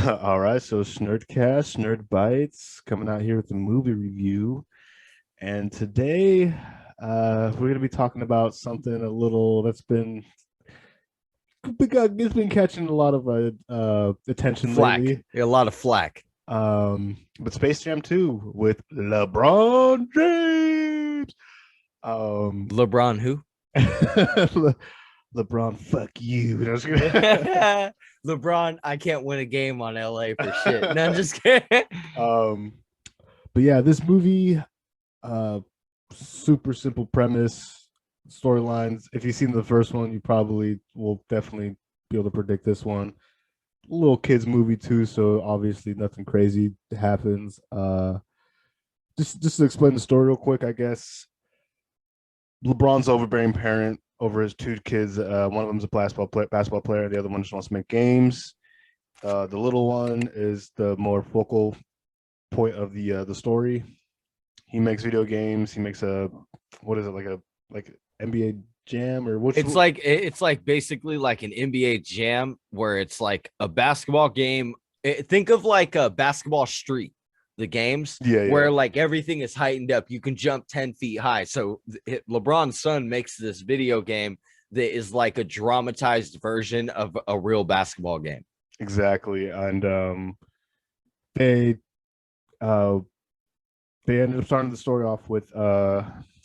All right, so Snerdcast, Snerd Bites, coming out here with a movie review. And today, we're gonna be talking about something a little that's it's been catching a lot of attention Flack. lately. A lot of flack. But Space Jam 2 with LeBron James. Um, LeBron who? LeBron, fuck you. LeBron, I can't win a game on LA for shit. No, I'm just kidding. Um, but yeah, this movie, super simple premise, storylines. If you've seen the first one, you probably will definitely be able to predict this one. Little kids movie too, so obviously nothing crazy happens. Just to explain the story real quick, I guess. LeBron's overbearing parent over his two kids. One of them's a basketball player. The other one just wants to make games. The little one is the more focal point of the story. He makes video games. He makes what is it, like NBA Jam or what's It's like basically like an NBA Jam where it's like a basketball game. Think of like a basketball street, the games where like everything is heightened up. You can jump 10 feet high. So LeBron's son makes this video game that is like a dramatized version of a real basketball game. Exactly. And they uh they ended up starting the story off with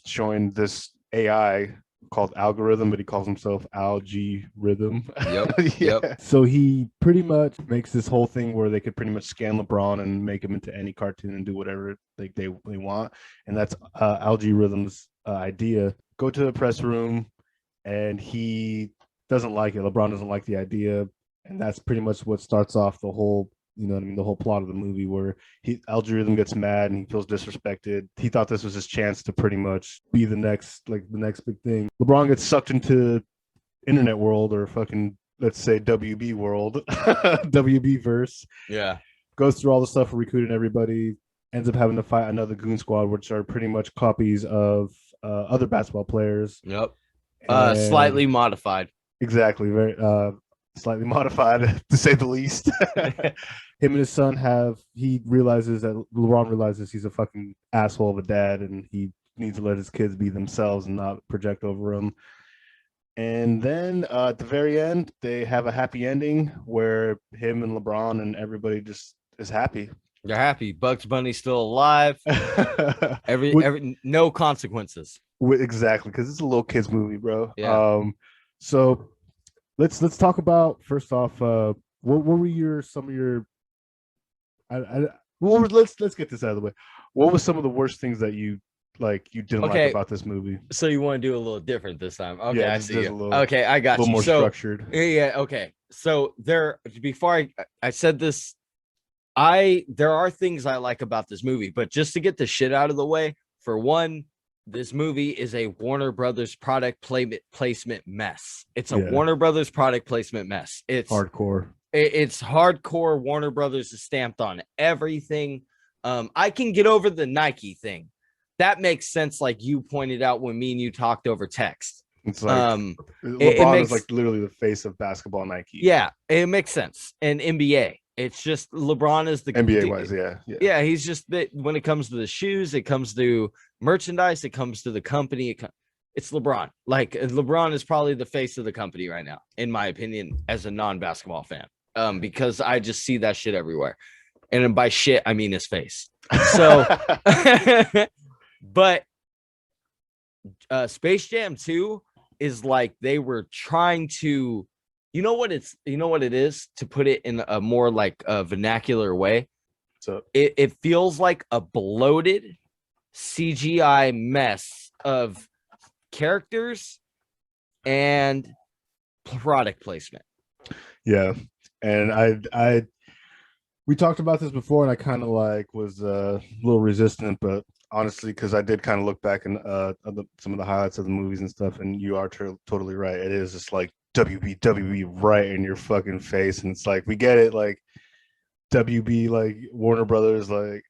showing this AI called algorithm, but he calls himself algae rhythm. Yep. Yeah. Yep. So he pretty much makes this whole thing where they could pretty much scan LeBron and make him into any cartoon and do whatever they want. And that's algae rhythm's idea. Go to the press room, and he doesn't like it. LeBron doesn't like the idea, and that's pretty much what starts off the whole, you know what I mean, the whole plot of the movie, where algorithm gets mad and he feels disrespected. He thought this was his chance to pretty much be the next big thing. LeBron gets sucked into internet world, or fucking, let's say, WB world, WB verse. Yeah. Goes through all the stuff of recruiting everybody, ends up having to fight another goon squad, which are pretty much copies of other basketball players. Yep. And Slightly modified. exactly, very slightly modified to say the least. Him and his son he realizes that LeBron realizes he's a fucking asshole of a dad, and he needs to let his kids be themselves and not project over them. And then at the very end, they have a happy ending where him and LeBron and everybody just is happy. They're happy. Bugs Bunny's still alive. Every no consequences. Exactly, because it's a little kids movie, bro. Yeah. So let's talk about, first off, what were some of your let's get this out of the way. What was some of the worst things that you didn't like about this movie? So you want to do a little different this time? Okay, Yeah, I see you. little, Okay, I got a little you. more structured. Yeah, okay. So before I said this, there are things I like about this movie, but just to get the shit out of the way, for one, this movie is a Warner Brothers product placement mess. It's a Warner Brothers product placement mess. It's hardcore. It's hardcore. Warner Brothers is stamped on everything. I can get over the Nike thing. That makes sense. Like you pointed out when me and you talked over text. It's like LeBron is like literally the face of basketball Nike. Yeah, it makes sense. And NBA, it's just LeBron is the NBA wise, yeah. He's just that when it comes to the shoes, it comes to merchandise, it comes to the company. It's LeBron. Like LeBron is probably the face of the company right now, in my opinion, as a non-basketball fan. Because I just see that shit everywhere, and by shit I mean his face. So, but Space Jam 2 is like they were trying to, you know what it is, to put it in a more like a vernacular way. So it feels like a bloated CGI mess of characters and product placement. Yeah, and we talked about this before, and I kind of was a little resistant, but honestly, because I did kind of look back and some of the highlights of the movies and stuff, and you are totally right. It is just like WB right in your fucking face, and it's like, we get it, like WB, like Warner Brothers, like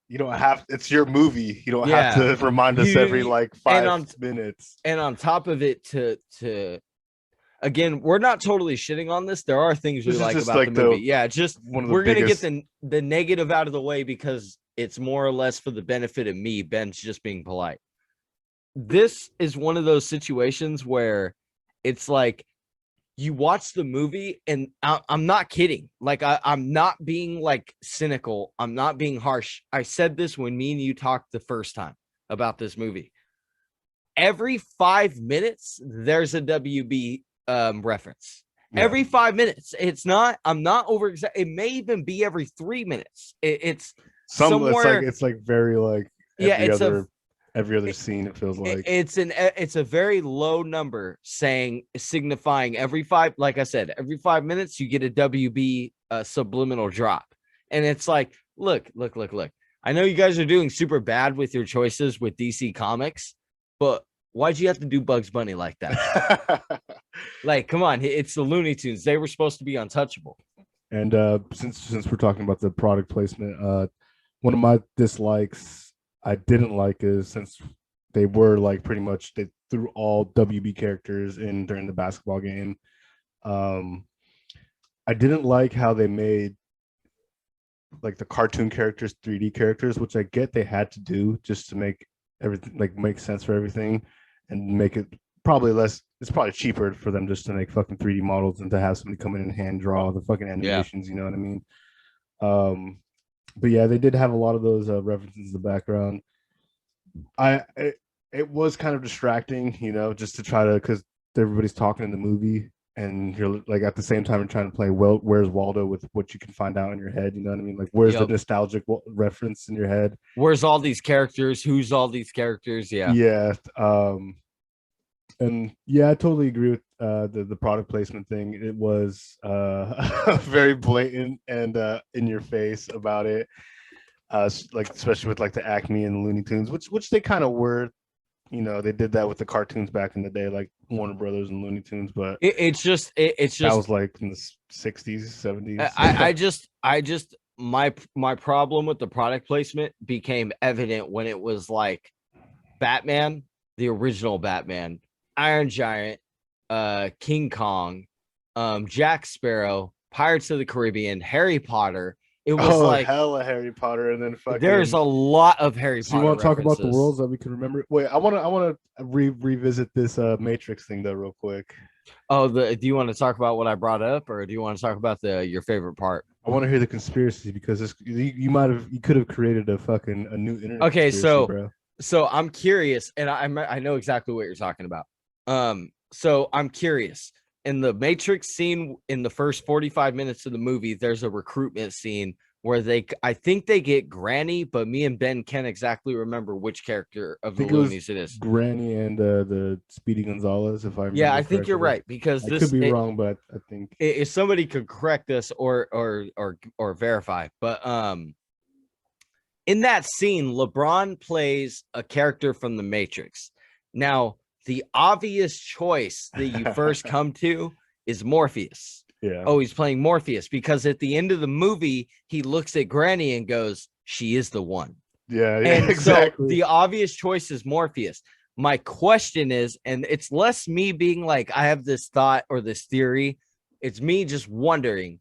you don't have, it's your movie, you don't have to remind us every like 5 minutes. And on top of it, again, we're not totally shitting on this. There are things we like about the movie. Yeah, just we're gonna get the negative out of the way because it's more or less for the benefit of me. Ben's just being polite. This is one of those situations where it's like you watch the movie, and I'm not kidding. Like I'm not being like cynical. I'm not being harsh. I said this when me and you talked the first time about this movie. Every 5 minutes, there's a WB reference. Yeah. Every 5 minutes. It's not. I'm not over. It may even be every 3 minutes. It's somewhere. It's like very like every other scene. It feels like it's a very low number signifying every 5. Like I said, every 5 minutes you get a WB subliminal drop, and it's like, look. I know you guys are doing super bad with your choices with DC Comics, but why'd you have to do Bugs Bunny like that? Like, come on, it's the Looney Tunes. They were supposed to be untouchable. And since we're talking about the product placement, one of my dislikes I didn't like is since they were like pretty much they threw all WB characters in during the basketball game. I didn't like how they made like the cartoon characters 3D characters, which I get they had to do just to make everything like make sense for everything and make it probably less. It's probably cheaper for them just to make fucking 3D models and to have somebody come in and hand draw the fucking animations. Yeah. You know what I mean? But yeah, they did have a lot of those references in the background. It was kind of distracting, you know, just to try to because everybody's talking in the movie and you're like at the same time you're trying to play Where's Waldo with what you can find out in your head. You know what I mean? Like where's the nostalgic reference in your head? Where's all these characters? Who's all these characters? Yeah. Yeah. And yeah, I totally agree with the product placement thing. It was very blatant and in your face about it. Like especially with like the Acme and the Looney Tunes, which they kind of were. You know, they did that with the cartoons back in the day, like Warner Brothers and Looney Tunes. But it's just that was like in the 60s, 70s. I just my problem with the product placement became evident when it was like Batman, the original Batman, Iron Giant, King Kong, Jack Sparrow, Pirates of the Caribbean, Harry Potter. It was like hella Harry Potter, and then fucking. There's a lot of Harry Potter. So you want to talk about the worlds that we can remember? Wait, I want to revisit this Matrix thing though, real quick. Oh, do you want to talk about what I brought up, or do you want to talk about your favorite part? I want to hear the conspiracy because you could have created a new internet. Okay, so I'm curious, and I know exactly what you're talking about. So I'm curious. In the Matrix scene in the first 45 minutes of the movie, there's a recruitment scene where I think they get Granny, but me and Ben can't exactly remember which character of the Loonies it is. Granny and the Speedy Gonzalez, if I remember. Yeah, I think you're right because I could be wrong, but I think if somebody could correct us or verify. But in that scene, LeBron plays a character from the Matrix. Now, the obvious choice that you first come to is Morpheus. Yeah. Oh, he's playing Morpheus because at the end of the movie, he looks at Granny and goes, "She is the one." Yeah, and exactly. So the obvious choice is Morpheus. My question is, and it's less me being like, I have this thought or this theory. It's me just wondering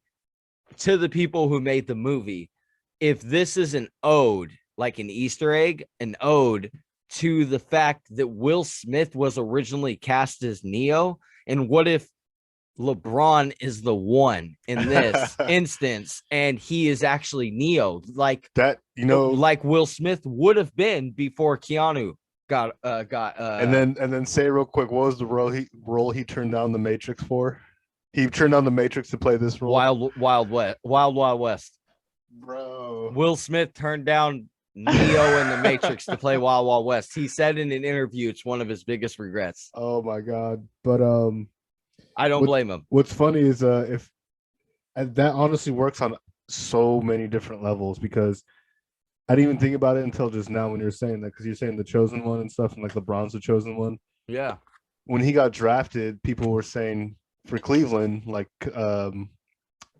to the people who made the movie, if this is an ode, like an Easter egg, an ode to the fact that Will Smith was originally cast as Neo, and what if LeBron is the one in this instance and he is actually Neo, like that, you know, like Will Smith would have been before Keanu got and then say real quick, what was the role he turned down the Matrix for? He turned down the Matrix to play this role. Wild West. Bro, Will Smith turned down Neo in the Matrix to play Wild Wild West. He said in an interview it's one of his biggest regrets. Oh my god. But I don't blame him. What's funny is if that honestly works on so many different levels, because I didn't even think about it until just now when you're saying that, because you're saying the chosen one and stuff, and like LeBron's the chosen one. Yeah. When he got drafted, people were saying for Cleveland, like Cleveland,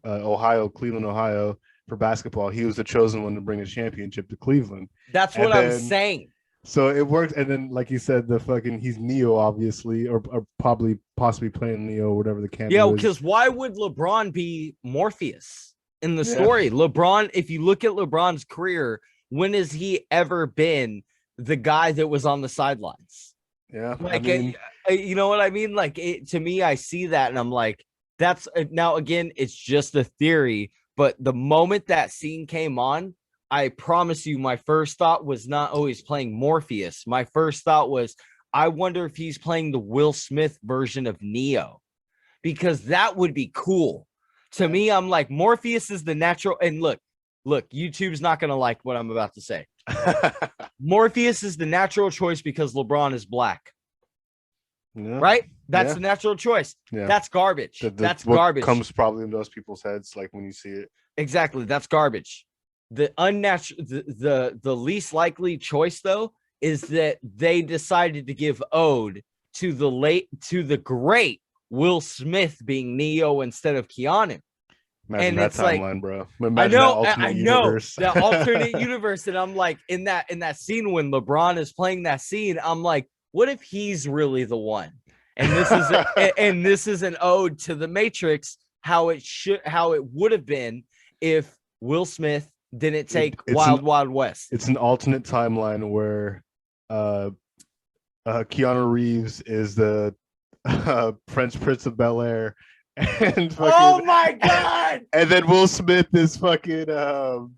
Ohio, for basketball, he was the chosen one to bring a championship to Cleveland. That's what I'm saying. So it worked, and then like you said, the fucking he's Neo, obviously, or probably possibly playing Neo, whatever the Yeah, cameo is. because why would LeBron be Morpheus in the Yeah. story? LeBron, if you look at LeBron's career, when has he ever been the guy that was on the sidelines? Yeah, I Like, mean, you know what I mean? Like, to me, I see that and I'm like, that's now again, it's just a theory. But the moment that scene came on, I promise you, my first thought was not, oh, he's playing Morpheus. My first thought was, I wonder if he's playing the Will Smith version of Neo, because that would be cool. To me, I'm like, Morpheus is the natural. And look, YouTube's not going to like what I'm about to say. Morpheus is the natural choice because LeBron is black. yeah, Right? That's yeah, the natural choice. yeah. That's garbage. That's what garbage. comes probably in those people's heads, like when you see it. Exactly. That's garbage. The unnatural, the least likely choice though is that they decided to give ode to the great Will Smith being Neo instead of Keanu. Imagine And that it's like, timeline, bro. Imagine I know universe. that alternate universe. And I'm like, in that scene when LeBron is playing that scene, I'm like, what if he's really the one? And this is an ode to the Matrix, how it would have been if Will Smith didn't take Wild West. It's an alternate timeline where Keanu Reeves is the French Prince of Bel-Air, and fucking, oh my god! And then Will Smith is fucking from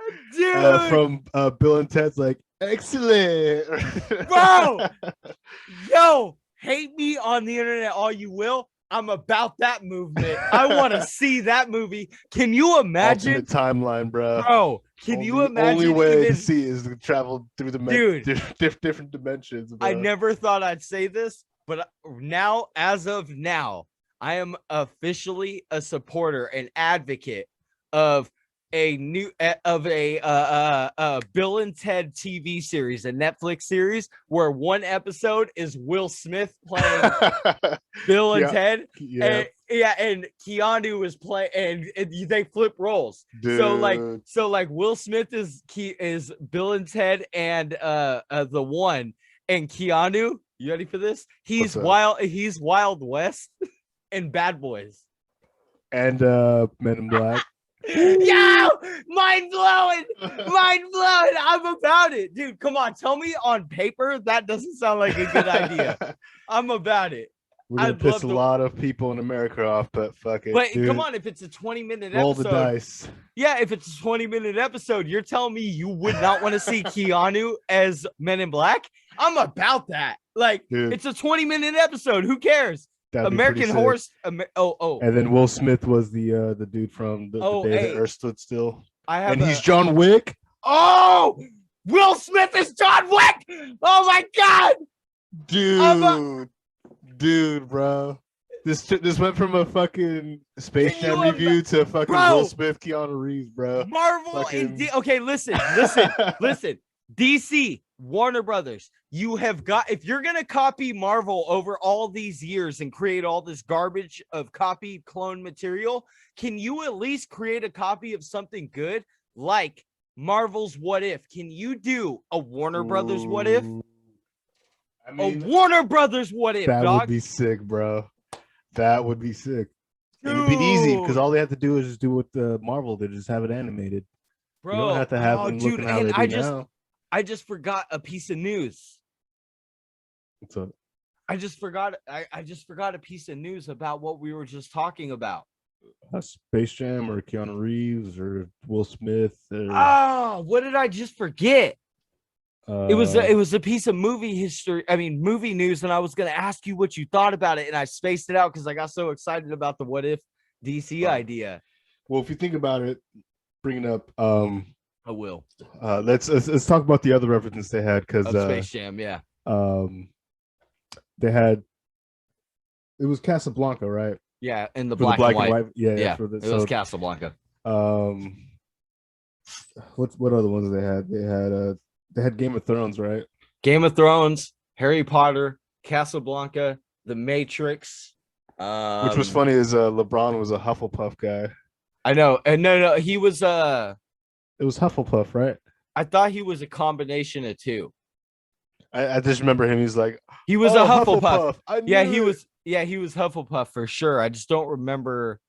Bill and Ted's like excellent, bro. Yo, hate me on the internet all you will. I'm about that movement. I want to see that movie. Can you imagine? Alternate timeline, bro. Can you imagine? Only way to see is to travel through the different dimensions. Bro. I never thought I'd say this, but now, as of now, I am officially a supporter and advocate of a Bill and Ted TV series, a Netflix series where one episode is Will Smith playing Bill and Ted, and Keanu is playing, and they flip roles. Dude. So like Will Smith is Bill and Ted and the one, and Keanu, you ready for this? He's Wild West and Bad Boys and Men in Black. Yo, mind blowing. I'm about it, dude. Come on, tell me on paper that doesn't sound like a good idea. I'm about it. We're gonna piss a lot of people in America off, but fuck it. But come on, if it's a 20-minute episode, roll the dice. Yeah, if it's a 20-minute episode, you're telling me you would not want to see Keanu as Men in Black? I'm about that. Like, dude, it's a 20-minute episode. Who cares? American Horse. And then Will Smith was the dude from the day the Earth stood still. He's John Wick. Oh, Will Smith is John Wick. Oh my god, dude, bro. This went from a fucking Space Jam review to fucking Will Smith, Keanu Reeves, bro. Marvel. Okay, listen. DC, Warner Brothers, you have got, if you're gonna copy Marvel over all these years and create all this garbage of copied clone material, can you at least create a copy of something good like Marvel's What If? Can you do a Warner Brothers What If? I mean, a Warner Brothers What If, that would be sick, bro. That would be sick. It would be easy because all they have to do is just do what the Marvel did, just have it animated. Bro, you don't have to have them looking how they do now. I just forgot a piece of news. What's up? I just forgot a piece of news about what we were just talking about. Space Jam or Keanu Reeves or Will Smith. What did I just forget? It was a piece of movie history. I mean, movie news, and I was gonna ask you what you thought about it, and I spaced it out because I got so excited about the What If DC idea. Well, if you think about it, bring it up. I will. Let's talk about the other references they had because Space Jam, yeah. They had, it was Casablanca, right? Yeah, in the black and white. Yeah. It was Casablanca. What other ones they had? They had Game of Thrones, right? Game of Thrones, Harry Potter, Casablanca, The Matrix. Which was funny is LeBron was a Hufflepuff guy. I know, and no, he was It was Hufflepuff, right? I thought he was a combination of two. I just remember him. He's like, he was a oh, Hufflepuff. I Yeah, knew he it. was. Yeah, he was Hufflepuff for sure. I just don't remember.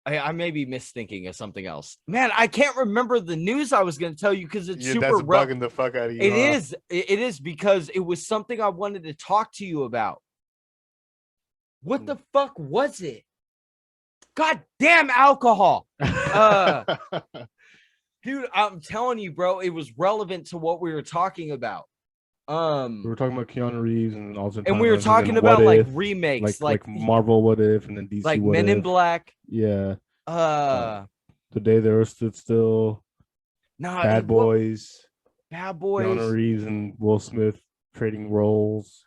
I may be misthinking of something else. Man, I can't remember the news I was going to tell you because it's super. That's bugging the fuck out of you. It is. It is because it was something I wanted to talk to you about. What the fuck was it? God damn alcohol. Dude, I'm telling you, bro, it was relevant to what we were talking about. We were talking about Keanu Reeves and also, and we were talking about like remakes, like Marvel What If, and then DC like What Men If. in Black. Yeah. The Day the Earth Stood Still. Bad Boys. Keanu Reeves and Will Smith trading roles.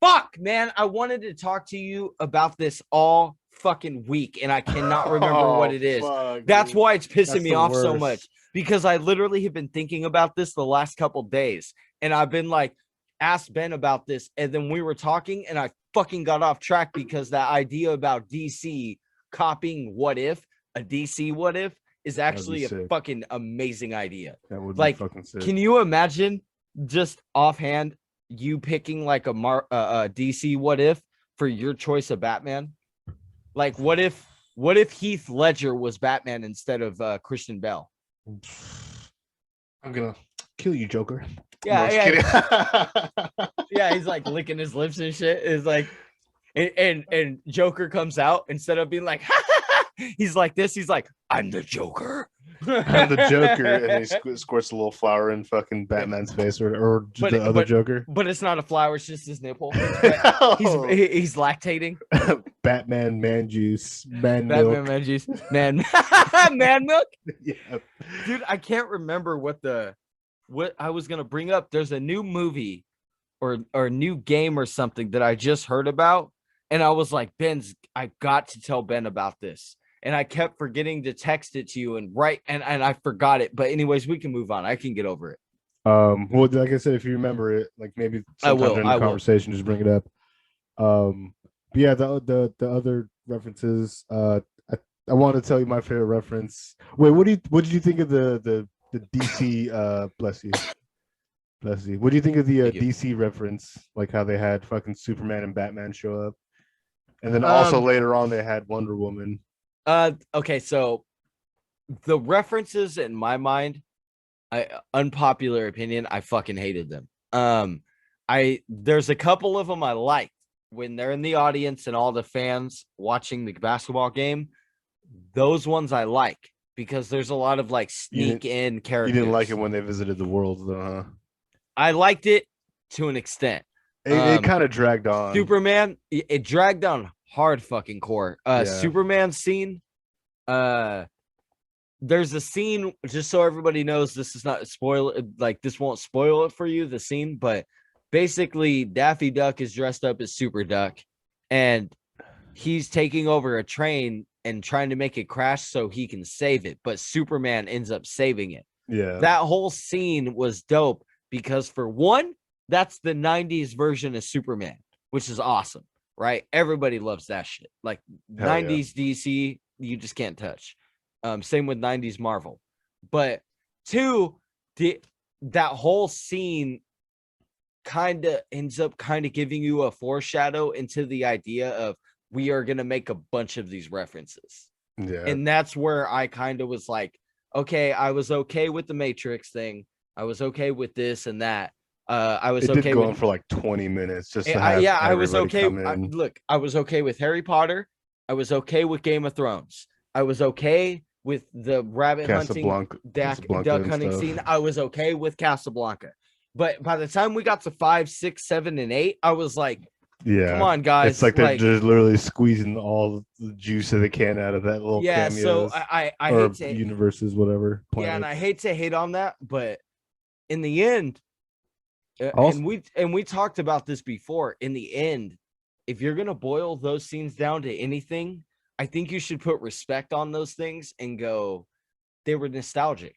Fuck, man, I wanted to talk to you about this all fucking week, and I cannot remember what it is. Fuck, That's dude. why it's pissing me off worst. so much, because I literally have been thinking about this the last couple days, and I've been like, asked Ben about this, and then we were talking, and I fucking got off track because that idea about DC copying What If, a DC What If, is actually a fucking amazing idea. That would like, be fucking sick. Can you imagine just offhand you picking like a DC What If for your choice of Batman? Like, what if Heath Ledger was Batman instead of Christian Bale? I'm gonna kill you, Joker. Yeah. Yeah, he's like licking his lips and shit. It's like, and Joker comes out, instead of being like, he's like this. He's like, I'm the Joker. I'm the Joker, and he squirts a little flower in fucking Batman's face, or the other Joker. But it's not a flower; it's just his nipple. He's lactating. Batman man juice, man juice, man milk. Yeah, dude, I can't remember what I was gonna bring up. There's a new movie or a new game or something that I just heard about, and I was like, I got to tell Ben about this. And I kept forgetting to text it to you and I forgot it. But anyways, we can move on. I can get over it. Well, like I said, if you remember it, like maybe sometime during the conversation, just bring it up. But yeah, the other references. I want to tell you my favorite reference. Wait, what did you think of the DC? Bless you. What do you think of the DC reference? Like how they had fucking Superman and Batman show up, and then also later on they had Wonder Woman. Okay, so the references in my mind, unpopular opinion, I fucking hated them. There's a couple of them I liked when they're in the audience and all the fans watching the basketball game. Those ones I like because there's a lot of like sneak in characters. You didn't like it when they visited the world, though, huh? I liked it to an extent. It kind of dragged on. Superman, it dragged on hard fucking core. Superman scene. There's a scene, just so everybody knows, this is not this won't spoil it for you, the scene, but basically Daffy Duck is dressed up as Super Duck and he's taking over a train and trying to make it crash so he can save it, but Superman ends up saving it. Yeah. That whole scene was dope because, for one, that's the 90s version of Superman, which is awesome. Right? Everybody loves that shit. Like 90s DC, you just can't touch. Same with 90s Marvel. But two, that whole scene kind of ends up giving you a foreshadow into the idea of we are going to make a bunch of these references. Yeah. And that's where I kind of was like, okay, I was okay with the Matrix thing. I was okay with this and that. I was okay with for like 20 minutes just to have I was okay. I was okay with Harry Potter. I was okay with Game of Thrones. I was okay with the rabbit hunting, duck hunting scene. I was okay with Casablanca. But by the time we got to 5, 6, 7, and 8, I was like, come on, guys. It's like they're just literally squeezing all the juice of the can out of that little cameos. So I hate to universes, whatever. Planets. Yeah, and I hate to hate on that, but in the end, and we talked about this before. In the end, if you're gonna boil those scenes down to anything, I think you should put respect on those things and go, they were nostalgic.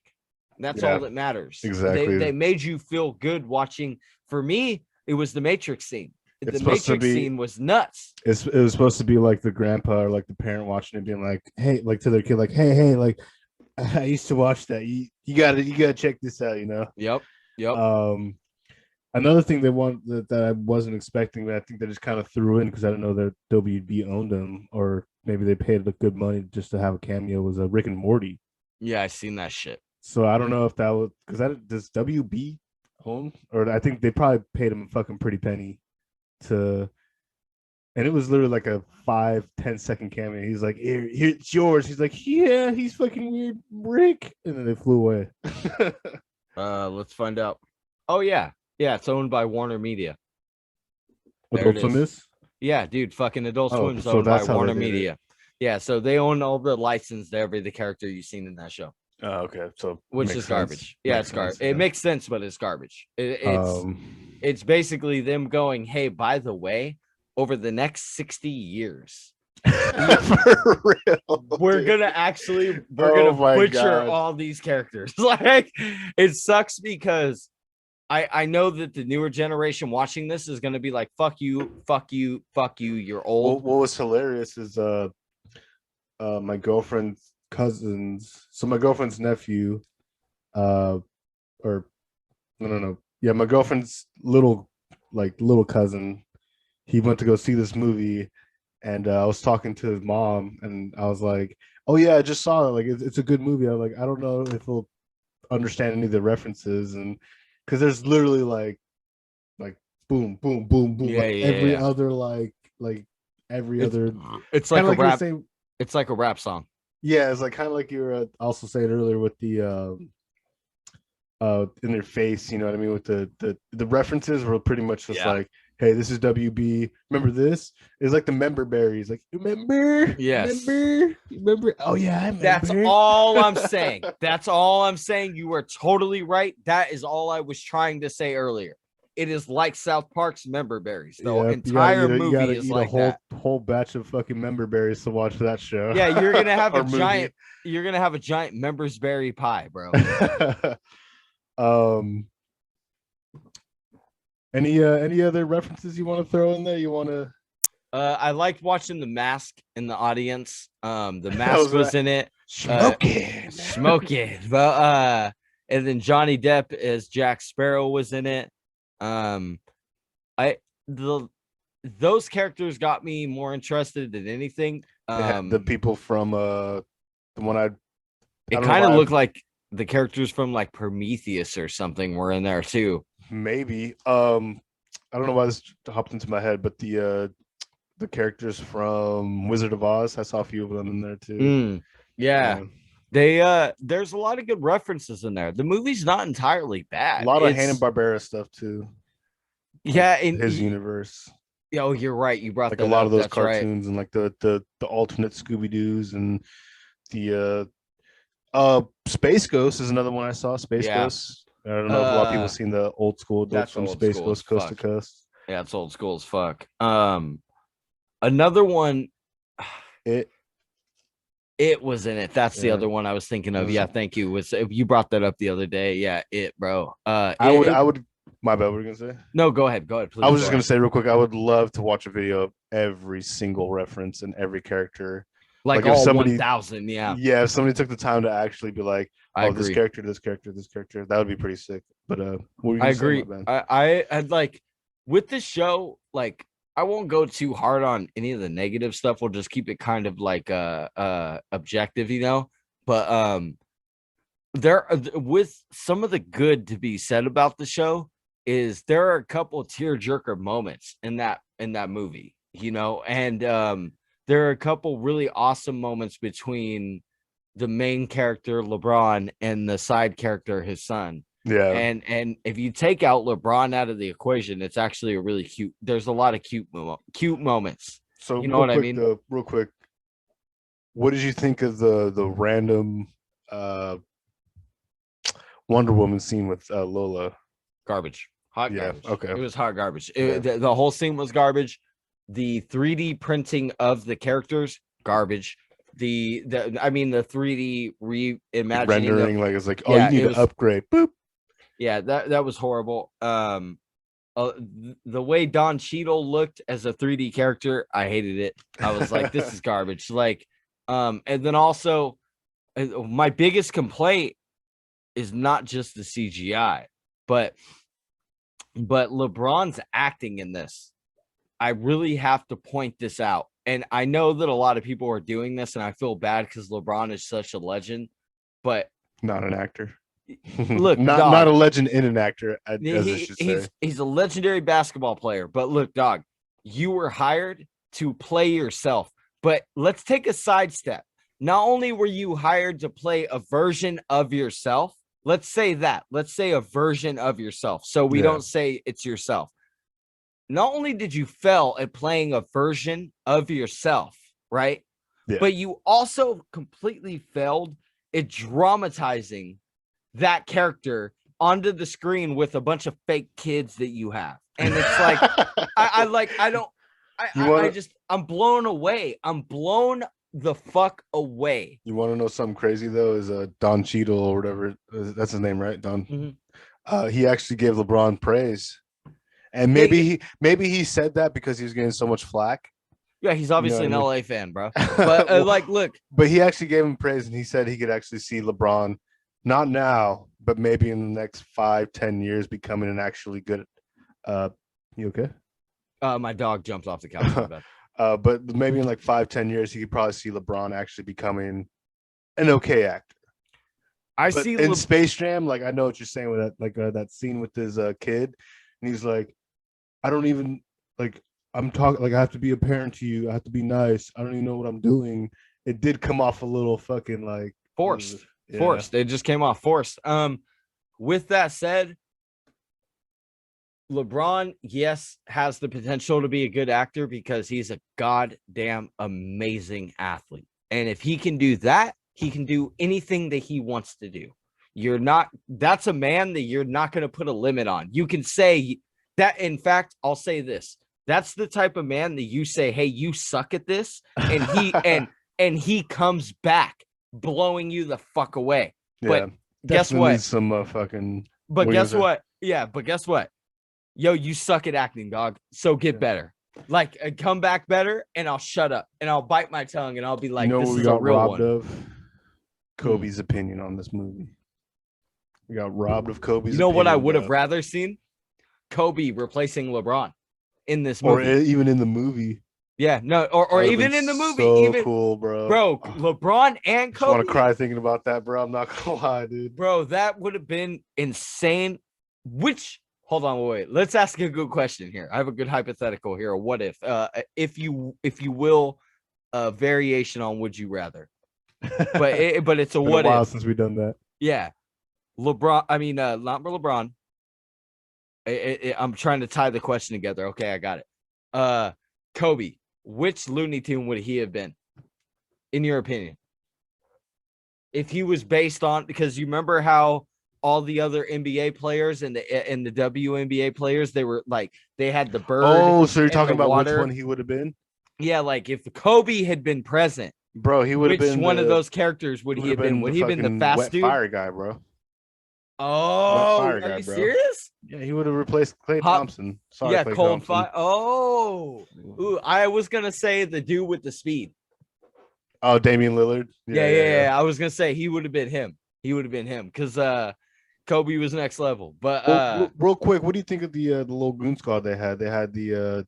That's all that matters. Exactly. They made you feel good watching. For me, it was the Matrix scene. The Matrix scene was nuts. It was supposed to be like the grandpa or like the parent watching it, being like, "Hey," like to their kid, like, "Hey, like I used to watch that. You gotta check this out." You know. Yep. Another thing they want that I wasn't expecting, but I think they just kind of threw in because I didn't know that WB owned them, or maybe they paid good money just to have a cameo, was a Rick and Morty. Yeah, I seen that shit. So I don't know if that was because that does WB own, or I think they probably paid him a fucking pretty penny to, and it was literally like a 5-10 second cameo. He's like, here, it's yours. He's like, yeah, he's fucking weird, Rick, and then they flew away. Let's find out. Oh yeah, it's owned by Warner Media. Adult Swim is? Yeah, dude, fucking Adult Swim's so owned by that's how Warner they did it. Media. Yeah, so they own all the license to every the character you've seen in that show. Oh, okay. So which is sense. garbage. Yeah, Makes it's garbage. sense, yeah. It makes sense, but it's garbage. It's basically them going, hey, by the way, over the next 60 years, for real, we're gonna butcher all these characters. Like, it sucks because I know that the newer generation watching this is gonna be like, fuck you, fuck you, fuck you, you're old. What was hilarious is my girlfriend's cousins, so my girlfriend's nephew, or no, yeah, my girlfriend's little cousin, he went to go see this movie, and I was talking to his mom, and I was like, oh yeah, I just saw it, like it's a good movie. I was like, I don't know if he'll understand any of the references, and because there's literally like boom boom boom boom, every other every other, it's like a rap, it's like a rap song. Yeah, it's like kind of like you were also saying earlier with the in their face, you know what I mean, with the references were pretty much just like, hey, this is WB. Remember this? It's like the member berries. Like, remember? Yes. Remember? Oh yeah, I remember. That's all I'm saying. That's all I'm saying. You were totally right. That is all I was trying to say earlier. It is like South Park's member berries. The entire movie is like that. Whole batch of fucking member berries to watch that show. Yeah, you're gonna have a giant. You're gonna have a giant members berry pie, bro. Any other references you want to throw in there? You want to? I liked watching The Mask in the audience. The Mask was in it. Smoking. Well, and then Johnny Depp as Jack Sparrow was in it. Those characters got me more interested than anything. The people from the one it kind of looked like the characters from like Prometheus or something were in there too. Maybe. I don't know why this hopped into my head, but the characters from Wizard of Oz, I saw a few of them in there too. Yeah. There's a lot of good references in there. The movie's not entirely bad. A lot of Hanna-Barbera stuff too. Yeah, in his universe. Oh, you're right. You brought like a lot of those cartoons, and like the alternate Scooby-Doos, and the Space Ghost is another one I saw. Space Ghost. I don't know if a lot of people have seen the old school from Space Ghost Coast to Coast. Yeah, it's old school as fuck. Another one, it was in it. That's the other one I was thinking of. Yeah, thank you. You brought that up the other day. Yeah, bro. I would. My bad. What were you gonna say? No, go ahead. Go ahead. Please. I was just gonna say real quick. I would love to watch a video of every single reference and every character. Like all 1,000. Yeah. Yeah. If somebody took the time to actually be like, oh, this character, that would be pretty sick. But I agree. I had like with this show, like I won't go too hard on any of the negative stuff. We'll just keep it kind of like objective, you know. But there with some of the good to be said about the show is there are a couple of tearjerker moments in that movie, you know, and there are a couple really awesome moments between the main character LeBron and the side character, his son. Yeah. And if you take out LeBron out of the equation, it's actually a really cute. There's a lot of cute moments. So you know what I mean? Real quick, what did you think of the random Wonder Woman scene with Lola? Garbage. Hot garbage. Okay. It was hot garbage. The whole scene was garbage. The 3D printing of the characters, garbage. The 3D reimagining rendering, like it's like, oh, you need to upgrade. Boop. Yeah, that was horrible. The way Don Cheadle looked as a 3D character, I hated it. I was like, this is garbage. Like, and then also, my biggest complaint is not just the CGI, but But LeBron's acting in this, I really have to point this out. And I know that a lot of people are doing this, and I feel bad because LeBron is such a legend. But not an actor. Look, not a legend in an actor, as I should say. He's a legendary basketball player. But look, dog, you were hired to play yourself. But let's take a sidestep. Not only were you hired to play a version of yourself, let's say that. Let's say a version of yourself. So we don't say it's yourself. Not only did you fail at playing a version of yourself, right? Yeah. But you also completely failed at dramatizing that character onto the screen with a bunch of fake kids that you have. And it's like, I'm blown away. I'm blown the fuck away. You want to know something crazy though? Is Don Cheadle or whatever, that's his name, right? Don. Mm-hmm. He actually gave LeBron praise, and maybe he said that because he was getting so much flack. Yeah, he's obviously an LA fan, bro. But look, but he actually gave him praise, and he said he could actually see LeBron, not now, but maybe in the next 5-10 years, becoming an actually good. You okay? My dog jumped off the couch. But maybe in like 5-10 years, he could probably see LeBron actually becoming an okay actor. See in Space Jam, like I know what you're saying with that, like that scene with his kid, and he's like, I don't even like. I'm talking like I have to be a parent to you. I have to be nice. I don't even know what I'm doing. It did come off a little fucking like forced. Forced. It just came off forced. With that said, LeBron, yes, has the potential to be a good actor because he's a goddamn amazing athlete. And if he can do that, he can do anything that he wants to do. That's a man that you're not going to put a limit on. You can say that. In fact, I'll say this. That's the type of man that you say, hey, you suck at this. And he and he comes back blowing you the fuck away. Yeah, but guess what? Some fucking. But guess what? Yeah, but guess what? Yo, you suck at acting, dog. So get better. Like, come back better, and I'll shut up, and I'll bite my tongue, and I'll be like, this is a real one. Of Kobe's opinion on this movie. We got robbed of Kobe's. You know what I would have rather seen? Kobe replacing LeBron in this movie, or even in the movie. Yeah, no, or even in the movie. So even cool, bro. Bro, LeBron and Kobe. I want to cry thinking about that, bro. I'm not gonna lie, dude. Bro, that would have been insane. Hold on, wait. Let's ask a good question here. I have a good hypothetical here. What if you will, a variation on would you rather? But it's a what if. It's been a while since we've done that. Yeah, LeBron. I mean, not for LeBron. I'm trying to tie the question together. Okay, I got it. Kobe, which Looney Tune would he have been, in your opinion? If he was based on, because you remember how all the other NBA players and the WNBA players, they were like, they had the bird. Oh, so you're talking about which one he would have been? Yeah, like if Kobe had been present, bro, he would have been one of those characters. Would he have been? Would he have been the fast dude? Fire guy, bro. Oh, are you serious? Yeah, he would have replaced Klay Thompson. Sorry, yeah, cold fire. Oh, ooh, I was gonna say the dude with the speed. Oh, Damian Lillard. Yeah. I was gonna say he would have been him. Because Kobe was next level. But real quick, what do you think of the little goon squad they had? They had the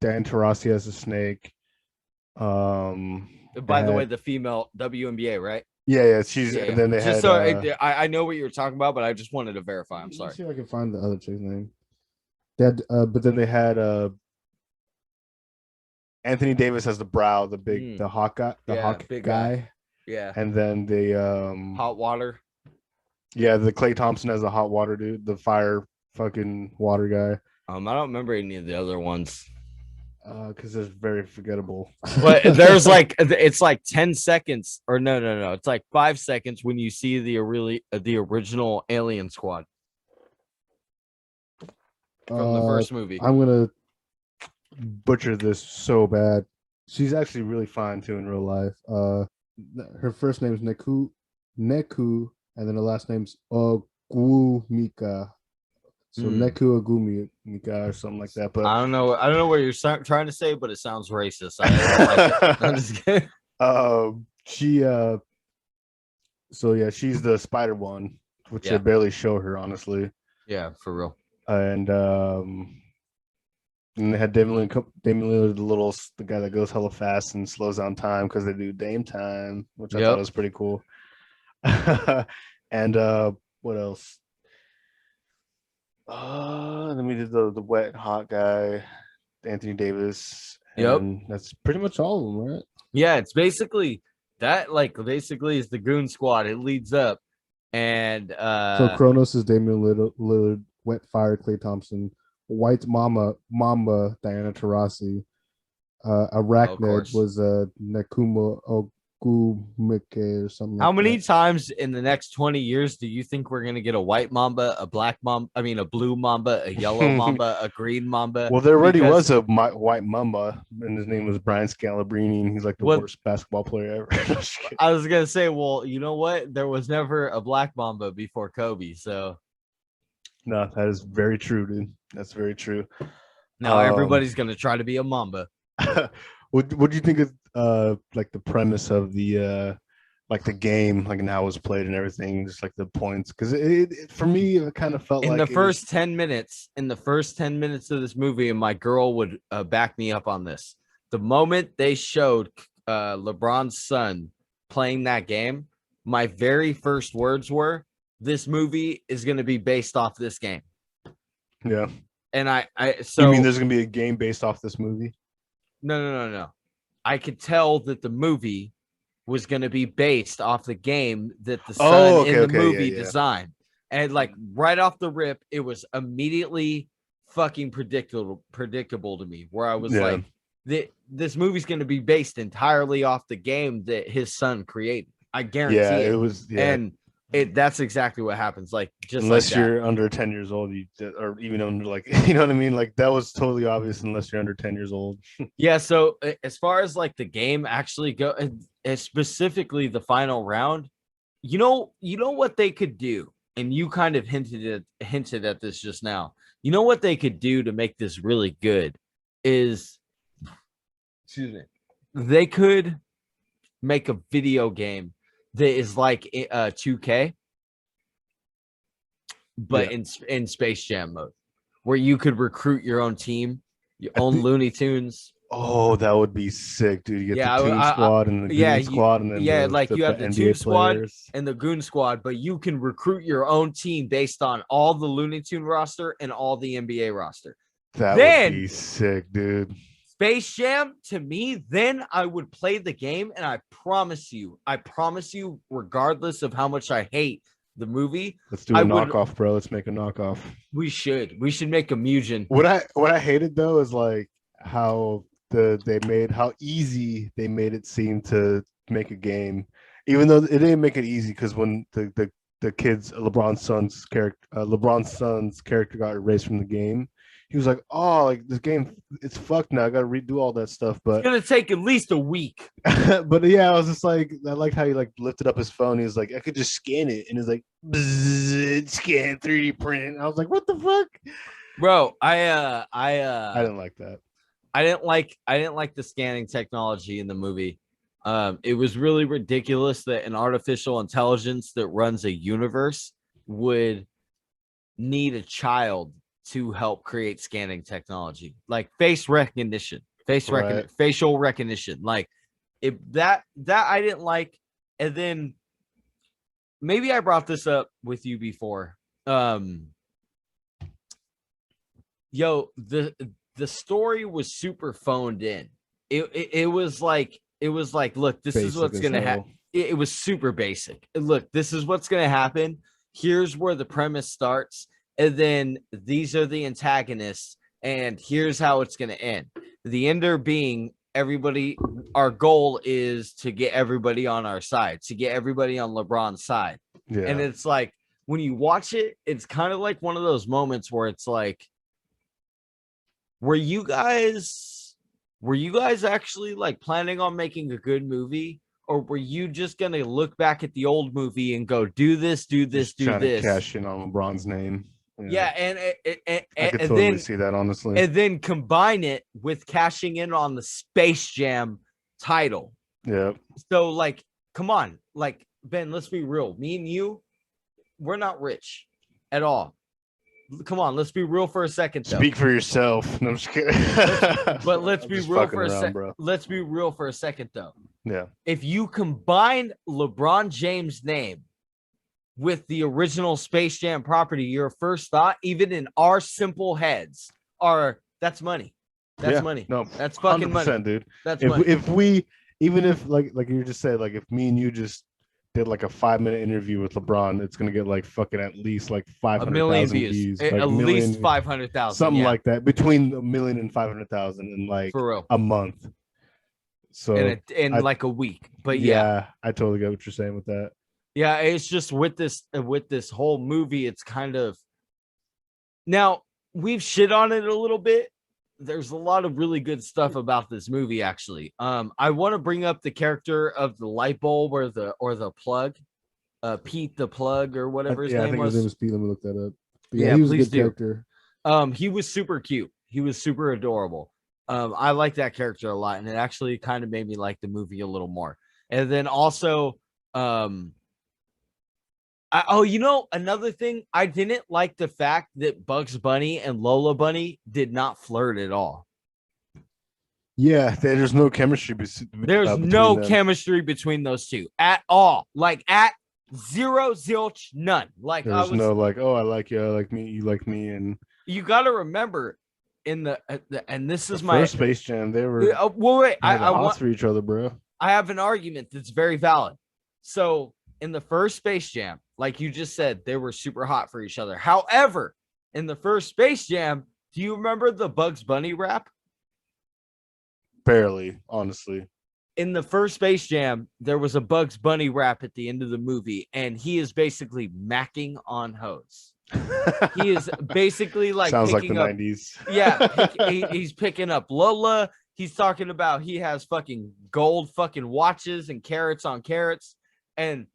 Dan Taurasi as a snake. By the way, the female WNBA, right? Yeah. She's and then they had. I know what you're talking about, but I just wanted to verify. I'm sorry. See if I can find the other chick's name. They had, but then they had Anthony Davis as the brow, the hawk guy, hawk guy. Yeah. And then the hot water. Yeah, the Klay Thompson as the hot water dude, the fire fucking water guy. I don't remember any of the other ones. Because it's very forgettable. But there's like, it's like 10 seconds, or no. It's like 5 seconds when you see the original Alien Squad from the first movie. I'm gonna butcher this so bad. She's actually really fine too in real life. Her first name is Neku, and then the last name's Ogumika. So Neku Ogumika or something like that. But I don't know what you're trying to say, but it sounds racist. I'm just kidding. So yeah, she's the spider one, which they barely show her, honestly. Yeah, for real. and and they had Damian Lillard, the guy that goes hella fast and slows down time because they do Dame time, which I thought Yep. was pretty cool. And what else? Then we did the wet hot guy, Anthony Davis, Yep. and that's pretty much all of them, right? Yeah, it's basically that. Like basically, is the Goon Squad. It leads up, and So Kronos is Damian Lillard, Wet Fire Clay Thompson, White Mamba Diana Taurasi, of Arachnid course. was Nekuma Ogumike or something How like many that. times in the next 20 years do you think we're gonna get a white mamba, a black mamba? I mean, a blue mamba, a yellow mamba, a green mamba? Well, there already Because was a white Mamba, and his name was Brian Scalabrine, and he's like the what worst basketball player ever. I was gonna say, well, you know what? There was never a black mamba before Kobe, so No, that is very true, dude. That's very true. now Um, everybody's gonna try to be a mamba. what do you think of like the premise of the like the game, like and how it was played and everything, just like the points? Because for me, it kind of felt In the like it was. first 10 minutes, in the first 10 minutes of this movie, and my girl would back me up on this. The moment they showed LeBron's son playing that game, my very first words were, "This movie is going to be based off this game." Yeah. And You mean so there's gonna be a game based off this movie? no. I could tell that the movie was going to be based off the game that the son Oh, in the okay, movie yeah. designed. And like right off the rip, it was immediately fucking predictable to me, where I was Yeah. like, this movie's going to be based entirely off the game that his son created. I Yeah, guarantee it it. was. Yeah, And that's exactly what happens. Like just like unless that. you're under 10 years old, or even under like you know what I mean. Like that was totally obvious unless you're under 10 years old. Yeah. So as far as like the game actually go, and specifically the final round, you know what they could do, and you kind of hinted at this just now. You know what they could do to make this really good is, excuse me, they could make a video game that is like 2K, Yeah, but in Space Jam mode, where you could recruit your own team, your I own think. Looney Tunes. Oh, that would be sick, dude. You get the Yeah, Toon Squad and the yeah, Goon Squad, and then like you the have the NBA Tube Squad players. and the Goon Squad, but you can recruit your own team based on all the Looney Tune roster and all the NBA roster. That would Then be sick, dude. Space Jam, to me, then I would play the game, and I promise you, regardless of how much I hate the movie, Let's do a knockoff, bro. Let's make a knockoff. We should make a Mugen. What I hated though is like how how easy they made it seem to make a game, even though it didn't make it easy. Because when the kids LeBron's son's character got erased from the game, he was like, "Oh, like this game, it's fucked now. I got to redo all that stuff." It's gonna take at least a week. But yeah, I was just like, I liked how he like lifted up his phone. He was like, I could just scan it, and he's like, scan 3D print. I was like, what the fuck, bro? I didn't like that. I didn't like the scanning technology in the movie. It was really ridiculous that an artificial intelligence that runs a universe would need a child to help create scanning technology, like facial recognition, like if that I didn't like. And then maybe I brought this up with you before. The story was super phoned in. It was like look, this is what's gonna happen. It was super basic. Look, this is what's gonna happen. Here's where the premise starts, and then these are the antagonists, and here's how it's gonna end. The ender being everybody. Our goal is to get everybody on our side, to get everybody on LeBron's side. Yeah. And it's like when you watch it, it's kind of like one of those moments where it's like, were you guys actually like planning on making a good movie, or were you just gonna look back at the old movie and go do this, do this, just do trying this? To cash in on LeBron's name. Yeah, and I could totally see that, honestly. And then combine it with cashing in on the Space Jam title. Yeah. So like, come on, like Ben, let's be real. Me and you, we're not rich at all. come on, let's be real for a second though. Speak for yourself. No, I'm just kidding. But let's be real for a second. Bro. Let's be real for a second though. Yeah. If you combine LeBron James' name with the original Space Jam property, your first thought, even in our simple heads, are that's money. That's money. No, that's fucking money, dude. That's if money. If we, even if like you just said, like if me and you just did like a 5-minute interview with LeBron, it's gonna get like fucking at least like 500,000 views. Like at least 500,000, something like that, between 1,000,000 and 500,000 in like for real a month. So in like a week, but I totally get what you're saying with that. Yeah, it's just with this whole movie, it's kind of now we've shit on it a little bit. There's a lot of really good stuff about this movie, actually. I want to bring up the character of the light bulb or the plug, Pete the plug or whatever his name was. I think his name was Pete. Let me look that up. But yeah, he was a please good character. He was super cute. He was super adorable. I like that character a lot, and it actually kind of made me like the movie a little more. And then also, another thing, I didn't like the fact that Bugs Bunny and Lola Bunny did not flirt at all. Yeah, there's no chemistry. There's no chemistry between those two at all. Like at zero, zilch, none. Like there's no like, oh, I like you, I like me, you like me, and you got to remember in the and this is my first Space Jam. They were I want for each other, bro. I have an argument that's very valid. So in the first Space Jam, like you just said, they were super hot for each other. However, in the first Space Jam, do you remember the Bugs Bunny rap? Barely, honestly. In the first Space Jam, there was a Bugs Bunny rap at the end of the movie, and he is basically macking on hoes. He is basically like sounds like the 90s. Yeah, he's picking up Lola. He's talking about he has fucking gold fucking watches and carrots on carrots, and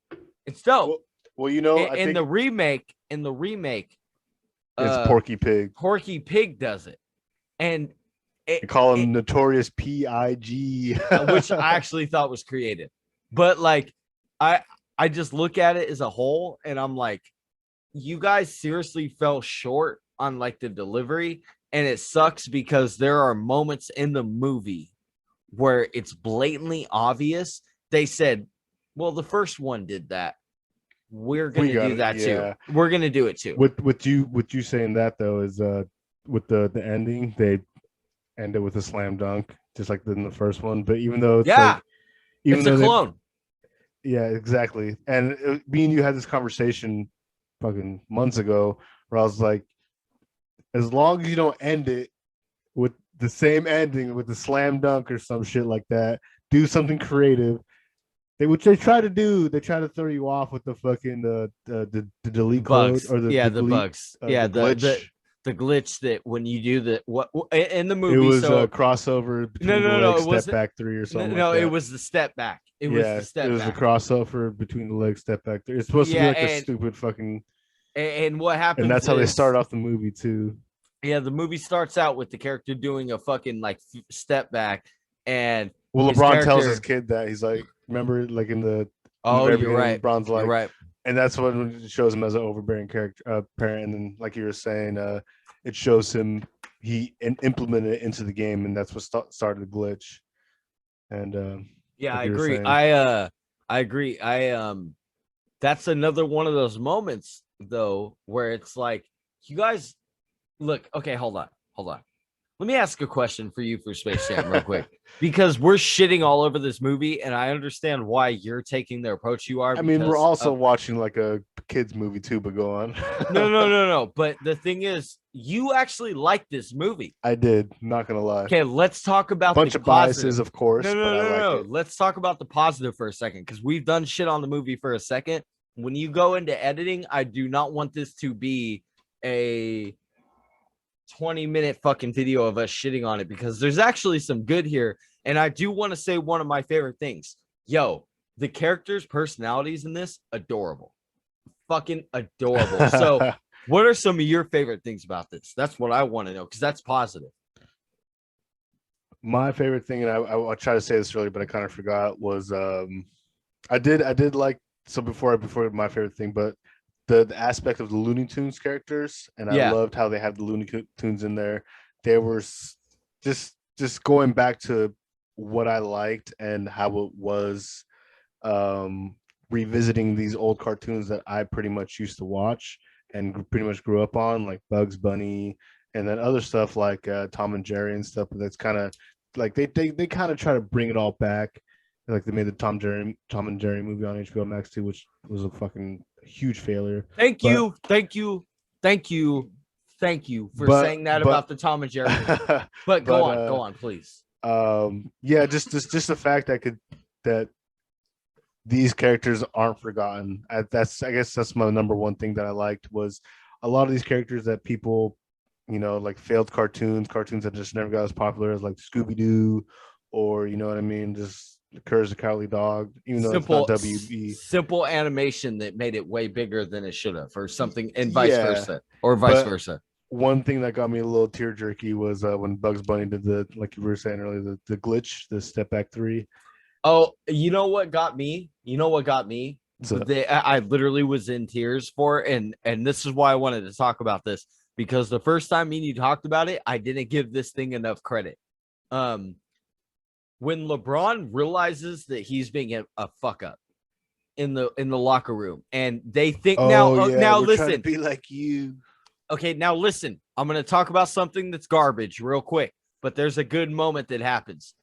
it's dope. Well, you know, in the remake, it's Porky Pig. Porky Pig does it, and they call him Notorious P.I.G., which I actually thought was creative. But like, I just look at it as a whole, and I'm like, you guys seriously fell short on like the delivery, and it sucks because there are moments in the movie where it's blatantly obvious. They said, well, the first one did that. We're gonna do that too. We're gonna do it too. With you saying that though is with the ending, they end it with a slam dunk, just like in the first one. But even though it's a clone. Yeah, exactly. And me and you had this conversation fucking months ago where I was like, as long as you don't end it with the same ending with the slam dunk or some shit like that, do something creative. Which they try to do. They try to throw you off with the fucking the delete bugs. Code or the delete, bugs. The glitch. The glitch that when you do the what in the movie, it was a crossover between the leg step back 3 or something. No, it was the step back. It was a crossover between the leg step back 3. It's supposed to be like a stupid fucking. And what happens? And that's how they start off the movie too. Yeah, the movie starts out with the character doing a fucking like step back, and LeBron tells his kid that he's like, remember, like in the you're right. LeBron's like, you're right. And that's what it shows him as an overbearing character parent. And then, like you were saying, it shows him he implemented it into the game, and that's what started the glitch. And yeah, I agree. I agree. That's another one of those moments though where it's like, you guys look. Okay, hold on. Let me ask a question for you for Space Jam real quick, because we're shitting all over this movie, and I understand why you're taking the approach you are. I mean, we're also watching like a kids movie too, but go on. No. But the thing is, you actually like this movie. I did. Not gonna lie. Okay, let's talk about a bunch of biases, of course. No. Let's talk about the positive for a second, because we've done shit on the movie for a second. When you go into editing, I do not want this to be a 20-minute fucking video of us shitting on it, because there's actually some good here. And I do want to say one of my favorite things. Yo, the characters' personalities in this, adorable. Fucking adorable. So what are some of your favorite things about this? That's what I want to know, because that's positive. My favorite thing, and I try to say this earlier, but I kind of forgot, was I did like, so before my favorite thing, but the aspect of the Looney Tunes characters, and I Yeah. loved how they had the Looney Tunes in there. They were just going back to what I liked and how it was, um, revisiting these old cartoons that I pretty much used to watch and pretty much grew up on, like Bugs Bunny, and then other stuff like Tom and Jerry and stuff. But that's kind of like they kind of try to bring it all back. Like they made the Tom and Jerry movie on HBO Max too, which was a fucking huge failure. Thank But you, thank you, thank you, thank you for but saying that but about the Tom and Jerry movie. But go on, please. Yeah, just the fact that these characters aren't forgotten. I guess that's my number one thing that I liked was a lot of these characters that people, like failed cartoons that just never got as popular as like Scooby Doo, or you know what I mean, just Courage the Cowardly Dog, even though it's not WB. Simple animation that made it way bigger than it should have, or something, and vice Yeah, versa, or vice but versa. one thing that got me a little tear jerky was when Bugs Bunny did like you were saying earlier, the glitch, the step back three. Oh, you know what got me? I literally was in tears for it, and this is why I wanted to talk about this, because the first time me and you talked about it, I didn't give this thing enough credit. When LeBron realizes that he's being a fuck up in the locker room, and they think now we're listen, trying to be like you. Okay, now listen. I'm going to talk about something that's garbage real quick, but there's a good moment that happens.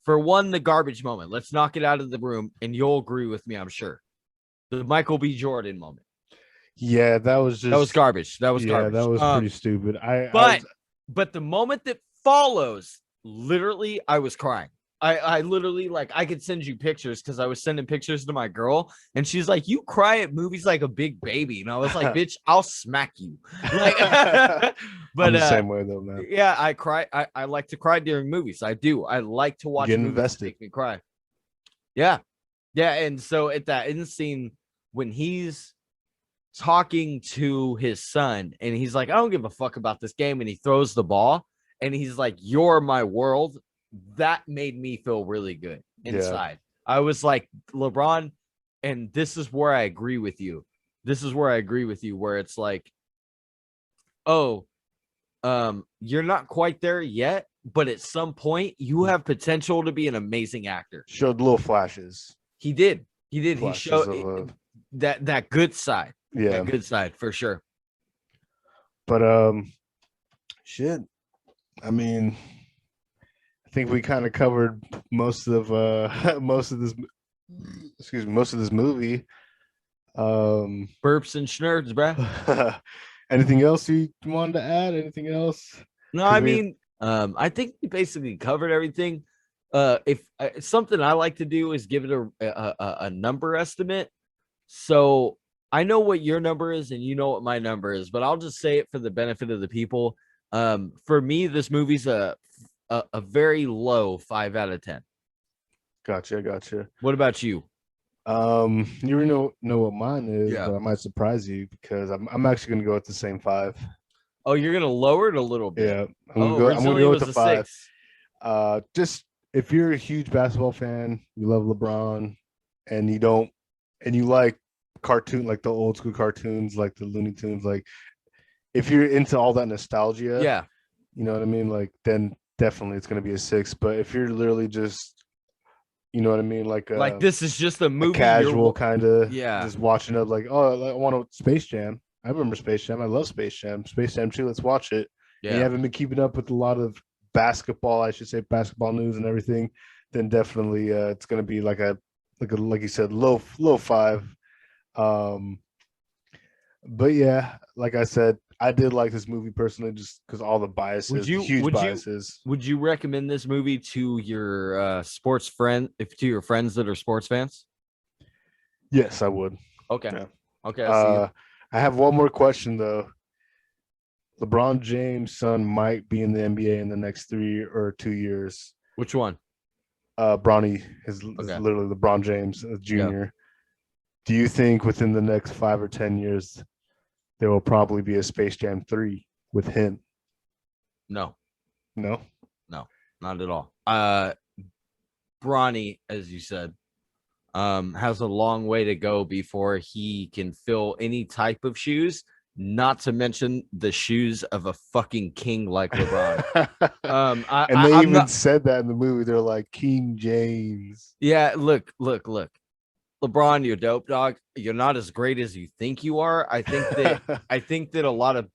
For one, the garbage moment. Let's knock it out of the room, and you'll agree with me, I'm sure. The Michael B. Jordan moment. Yeah, that was garbage. That was garbage. That was pretty stupid. But the moment that follows, literally, I was crying. I literally, like, I could send you pictures because I was sending pictures to my girl, and she's like, "You cry at movies like a big baby," and I was like, "Bitch, I'll smack you." Like, but I'm the same way though, man. Yeah, I cry. I like to cry during movies. I do. I like to watch movies that make me cry. Yeah, and so at that end scene when he's talking to his son, and he's like, "I don't give a fuck about this game," and he throws the ball, and he's like, "You're my world." That made me feel really good inside. Yeah. I was like, LeBron, and this is where I agree with you. Where it's like, oh, you're not quite there yet, but at some point you have potential to be an amazing actor. Showed little flashes. He did. He showed that good side. Yeah, that good side for sure. But shit. I mean, I think we kind of covered most of this movie. Burps and Shnerds, bruh. Anything else you wanted to add? Anything else? No, I mean, I think we basically covered everything. If something I like to do is give it a number estimate. So I know what your number is, and you know what my number is, but I'll just say it for the benefit of the people. For me, this movie's a very low 5 out of 10. Gotcha. What about you? You really know what mine is, but I might surprise you because I'm actually gonna go with the same 5. Oh, you're gonna lower it a little bit. Yeah, I'm gonna go with the 5. 6. Just if you're a huge basketball fan, you love LeBron, and you like cartoon, like the old school cartoons, like the Looney Tunes, like if you're into all that nostalgia, yeah, you know what I mean, like then definitely it's gonna be a 6. But if you're literally just, you know what I mean, like this is just a movie, casual kind of, yeah, just watching it, like, oh, I want to Space Jam. I remember Space Jam. I love Space Jam. Space Jam 2. Let's watch it. Yeah. And you haven't been keeping up with a lot of basketball news and everything. Then definitely, it's gonna be like you said, low 5. But yeah, like I said, I did like this movie personally, just because all the biases, huge biases. Would you recommend this movie to your sports friend, to your friends that are sports fans? Yes, I would. Okay. Yeah. Okay. I have one more question though. LeBron James' son might be in the NBA in the next 3 or 2 years. Which one? Bronny is literally LeBron James Jr. Yeah. Do you think within the next 5 or 10 years there will probably be a Space Jam 3 with him? No, not at all. Bronny, as you said, has a long way to go before he can fill any type of shoes. Not to mention the shoes of a fucking king like LeBron. And they I'm even not. said that in the movie. They're like King James. Yeah, look. LeBron, you're dope, dog. You're not as great as you think you are. I think that a lot of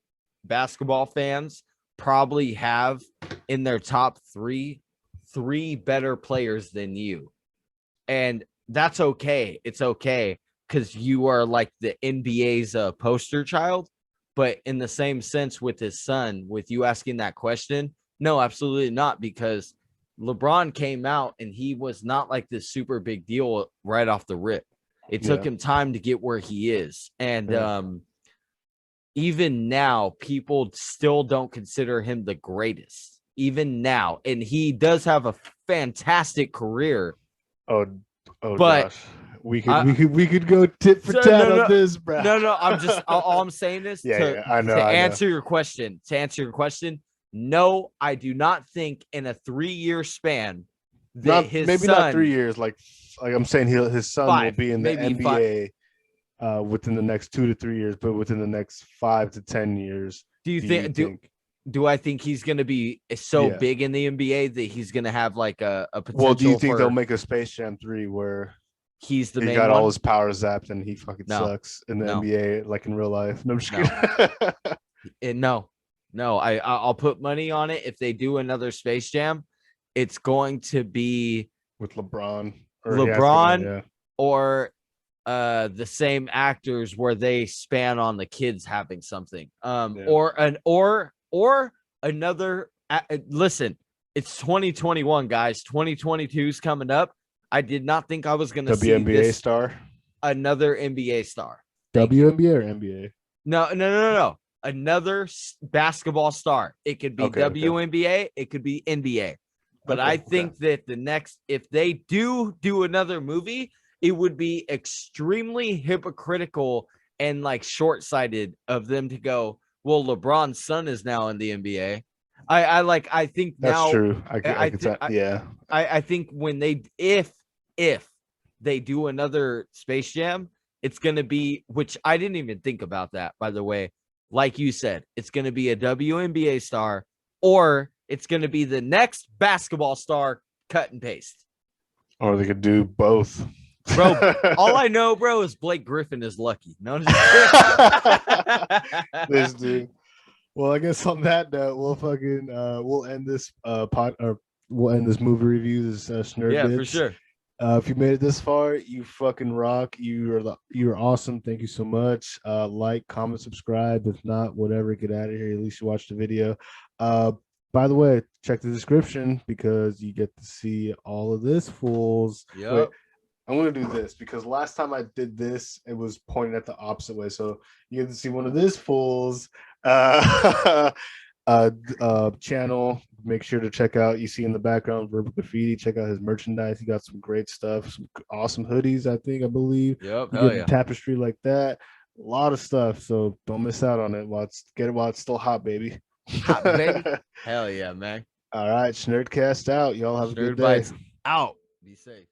basketball fans probably have in their top three better players than you. And that's okay. It's okay because you are like the NBA's poster child. But in the same sense with his son, with you asking that question, no, absolutely not. Because LeBron came out and he was not like this super big deal right off the rip. It took him time to get where he is. And even now, people still don't consider him the greatest, even now. And he does have a fantastic career. Oh, but Josh, we could go tit for tat on this, bro. No. I'm just all I'm saying is I know. To answer your question. No, I do not think in a 3-year span that not 3 years. Like I'm saying, his son will be in the NBA within the next 2 to 3 years, but within the next 5 to 10 years. Do I think he's going to be so big in the NBA that he's going to have like a potential? Well, do you think they'll make a Space Jam 3 where he's the he main got one? all his power zapped and he fucking sucks in the NBA like in real life? No, I'm just kidding. I'll put money on it. If they do another Space Jam, it's going to be with LeBron or the same actors where they span on the kids having something. Or another. Listen, it's 2021, guys. 2022 is coming up. I did not think I was going to see WNBA star, another NBA star. WNBA or NBA? No. Another basketball star. It could be WNBA. It could be NBA. But I think that the next, if they do another movie, it would be extremely hypocritical and like short-sighted of them to go, well, LeBron's son is now in the NBA. I think that's now, true. I think when if they do another Space Jam, it's going to be, which I didn't even think about that, by the way. Like you said, it's going to be a WNBA star, or it's going to be the next basketball star, cut and paste. Or they could do both. Bro, all I know, bro, is Blake Griffin is lucky. No, this dude. Well, I guess on that note, we'll end this we'll end this movie review. This Shnerd yeah, bits. for sure. If you made it this far, you fucking rock. You're awesome. Thank you so much. Like, comment, subscribe. If not, whatever, get out of here. At least you watched the video. By the way, check the description because you get to see all of this, fools. Yep. Wait, I'm gonna do this because last time I did this, it was pointing at the opposite way. So you get to see one of this fools channel. Make sure to check out, you see in the background, Verbal Graffiti. Check out his merchandise. He got some great stuff, some awesome hoodies, I believe. Yep. You get tapestry like that. A lot of stuff. So don't miss out on it while it's still hot, baby. Hot, baby. Hell yeah, man. All right, Shnerdcast out. Y'all have a good day. Bites out. Be safe.